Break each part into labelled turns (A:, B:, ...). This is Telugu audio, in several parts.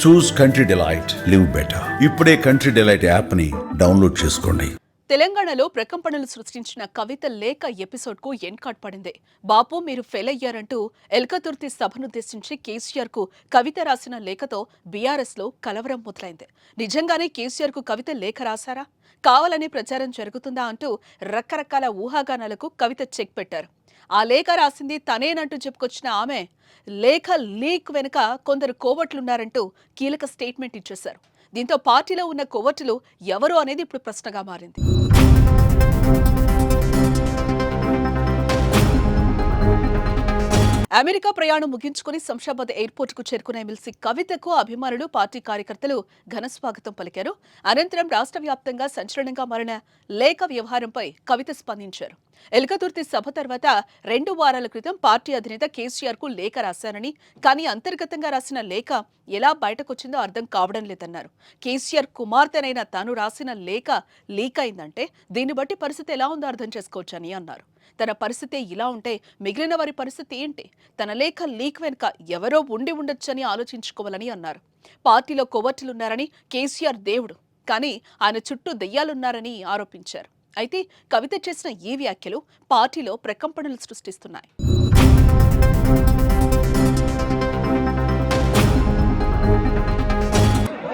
A: చూస్ కంట్రీ డిలైట్, లివ్ బెటర్. ఇప్పుడే కంట్రీ డిలైట్ యాప్ ని డౌన్లోడ్ చేసుకోండి.
B: తెలంగాణలో ప్రకంపనలు సృష్టించిన కవిత లేఖ ఎపిసోడ్ కు ఎండ్ కార్డ్ పడింది. బాపు మీరు ఫెయిల్ అయ్యారంటూ ఎల్కతుర్తి సభనుద్దేశించి కేసీఆర్ కు కవిత రాసిన లేఖతో బీఆర్ఎస్ లో కలవరం మొదలైంది. నిజంగానే కేసీఆర్ కు కవిత లేఖ రాశారా, కావాలని ప్రచారం జరుగుతుందా అంటూ రకరకాల ఊహాగానాలకు కవిత చెక్ పెట్టారు. ఆ లేఖ రాసింది తనేనంటూ చెప్పుకొచ్చిన ఆమె లేఖ లీక్ వెనుక కొందరు కోవట్లున్నారంటూ కీలక స్టేట్మెంట్ ఇచ్చేశారు. దీంతో పార్టీలో ఉన్న కోవట్లు ఎవరు అనేది ఇప్పుడు ప్రశ్నగా మారింది. అమెరికా ప్రయాణం ముగించుకుని శంషాబాద్ ఎయిర్పోర్ట్ కు చేరుకున్న ఎమ్మెల్సీ కవితకు అభిమానులు, పార్టీ కార్యకర్తలు ఘన స్వాగతం పలికారు. అనంతరం రాష్ట్ర వ్యాప్తంగా సంచలనంగా మారిన లేఖ వ్యవహారంపై కవిత స్పందించారు. ఎల్కతుర్తి సభ తర్వాత 2 వారాల క్రితం పార్టీ అధినేత కేసీఆర్ కు లేఖ రాశానని, కానీ అంతర్గతంగా రాసిన లేఖ ఎలా బయటకొచ్చిందో అర్థం కావడం లేదన్నారు. కేసీఆర్ కుమార్తెనైన తాను రాసిన లేఖ లీక్ అయిందంటే దీన్ని బట్టి పరిస్థితి ఎలా ఉందో అర్థం చేసుకోవచ్చని అన్నారు. తన పరిస్థితి ఇలా ఉంటే మిగిలిన వారి పరిస్థితి ఏంటి? తన లేఖ లీక్ వెనుక ఎవరో ఉండి ఉండొచ్చని ఆలోచించుకోవాలని అన్నారు. పార్టీలో కొవ్వొత్తులున్నారని, కేసీఆర్ దేవుడు, కానీ ఆయన చుట్టూ దెయ్యాలున్నారని ఆరోపించారు. అయితే కవిత చేసిన ఈ వ్యాఖ్యలు పార్టీలో ప్రకంపనలు సృష్టిస్తున్నాయి.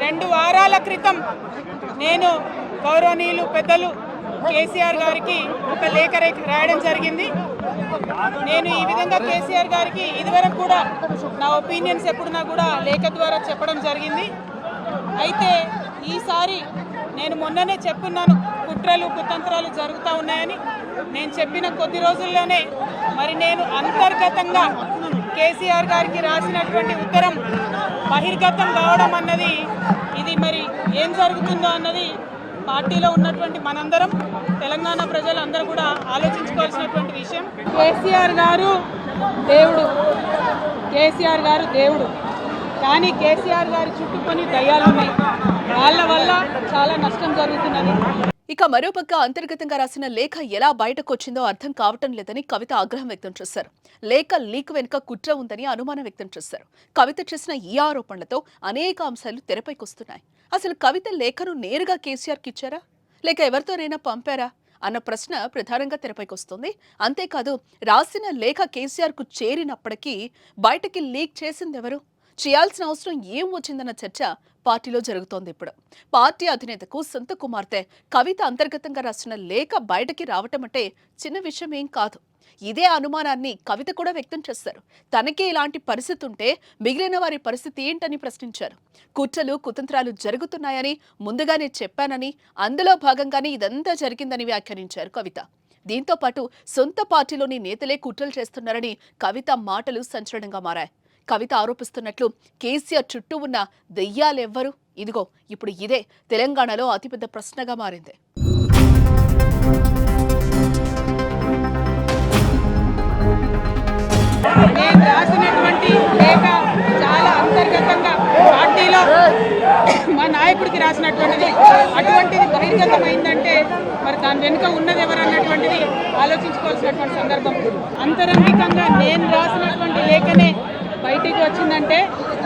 C: రెండు వారాల క్రితం నేను గౌరవనీయులు పెద్దలు కేసీఆర్ గారికి ఒక లేఖ రాయడం జరిగింది. నేను ఈ విధంగా కేసీఆర్ గారికి ఇదివరకు కూడా నా ఒపీనియన్స్ ఎప్పుడున్నా కూడా లేఖ ద్వారా చెప్పడం జరిగింది. అయితే ఈసారి నేను మొన్ననే చెప్పున్నాను, కుట్రలు కుతంత్రాలు జరుగుతూ ఉన్నాయని. నేను చెప్పిన కొద్ది రోజుల్లోనే మరి నేను అంతర్గతంగా కేసీఆర్ గారికి రాసినటువంటి ఉత్తరం బహిర్గతం కావడం అన్నది, ఇది మరి ఏం జరుగుతుందో అన్నది పార్టీలో ఉన్నటువంటి మనందరం, తెలంగాణ ప్రజలందరూ కూడా ఆలోచించుకోవాల్సినటువంటి విషయం. కేసీఆర్ గారు దేవుడు, కేసీఆర్ గారు దేవుడు, కానీ కేసీఆర్ గారి చుట్టూ కొన్ని దయ్యాలు ఉన్నాయి. వాళ్ళ వల్ల చాలా నష్టం జరుగుతున్నది.
B: ఇక మరోపక్క అంతర్గతంగా రాసిన లేఖ ఎలా బయటకు వచ్చిందో అర్థం కావటం లేదని కవిత ఆగ్రహం వ్యక్తం చేశారు. లేఖ లీక్ వెనుక కుట్ర ఉందని అనుమానం వ్యక్తం చేశారు. కవిత చేసిన ఈ ఆరోపణలతో అనేక అంశాలు తెరపైకి వస్తున్నాయి. అసలు కవిత లేఖను నేరుగా కేసీఆర్కి ఇచ్చారా, లేక ఎవరితోనైనా పంపారా అన్న ప్రశ్న ప్రధానంగా తెరపైకి వస్తుంది. అంతేకాదు, రాసిన లేఖ కేసీఆర్కు చేరినప్పటికీ బయటకి లీక్ చేసిందెవరు, చేయాల్సిన అవసరం ఏం వచ్చిందన్న చర్చ పార్టీలో జరుగుతోంది. ఇప్పుడు పార్టీ అధినేతకు సొంత కుమార్తె కవిత అంతర్గతంగా రాసిన లేఖ బయటకి రావటం అంటే చిన్న విషయం ఏం కాదు. ఇదే అనుమానాన్ని కవిత కూడా వ్యక్తం చేశారు. తనకే ఇలాంటి పరిస్థితి ఉంటే మిగిలిన వారి పరిస్థితి ఏంటని ప్రశ్నించారు. కుట్రలు కుతంత్రాలు జరుగుతున్నాయని ముందుగానే చెప్పానని, అందులో భాగంగానే ఇదంతా జరిగిందని వ్యాఖ్యానించారు కవిత. దీంతో పాటు సొంత పార్టీలోని నేతలే కుట్రలు చేస్తున్నారని కవిత మాటలు సంచలనంగా మారాయి. కవిత ఆరోపిస్తున్నట్లు కేసీఆర్ చుట్టూ ఉన్న దెయ్యాలెవ్వరు? ఇదిగో ఇప్పుడు ఇదే తెలంగాణలో అతిపెద్ద ప్రశ్నగా మారింది.
C: నేను రాసినటువంటి లేఖ చాలా అంతర్గతంగా పార్టీలో మా నాయకుడికి రాసినటువంటిది. అటువంటిది బహిర్గతమైందంటే మరి దాని వెనుక ఉన్నది ఎవరు అన్నటువంటిది ఆలోచించుకోవాల్సినటువంటి సందర్భం. అంతరంగికంగా నేను రాసినటువంటి లేఖనే బయటికి వచ్చిందంటే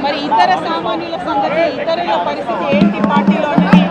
C: మరి ఇతర సామాన్యుల సంగతి, ఇతరుల పరిస్థితి ఏంటి పార్టీలో అనేది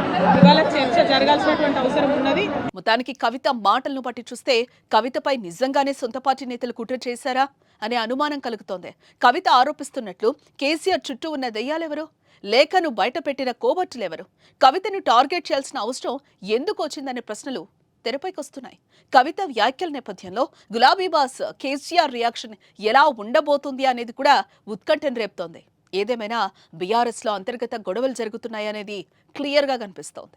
C: ఇవాళ చర్చ జరగాల్సినటువంటి అవసరం ఉన్నది.
B: మొత్తానికి కవిత మాటలను బట్టి చూస్తే కవితపై నిజంగానే సొంత పార్టీ నేతలు కుట్ర చేశారా అనే అనుమానం కలుగుతోంది. కవిత ఆరోపిస్తున్నట్లు కేసీఆర్ చుట్టూ ఉన్న దెయ్యాలెవరు, లేఖను బయటపెట్టిన కోవట్టులెవరు, కవితను టార్గెట్ చేయాల్సిన అవసరం ఎందుకు వచ్చిందనే ప్రశ్నలు తెరపైకొస్తున్నాయి. కవిత వ్యాఖ్యల నేపథ్యంలో గులాబీ బాస్ కేసీఆర్ రియాక్షన్ ఎలా ఉండబోతుంది అనేది కూడా ఉత్కంఠను రేపుతోంది. ఏదేమైనా బీఆర్ఎస్ లో అంతర్గత గొడవలు జరుగుతున్నాయనేది క్లియర్ గా కనిపిస్తోంది.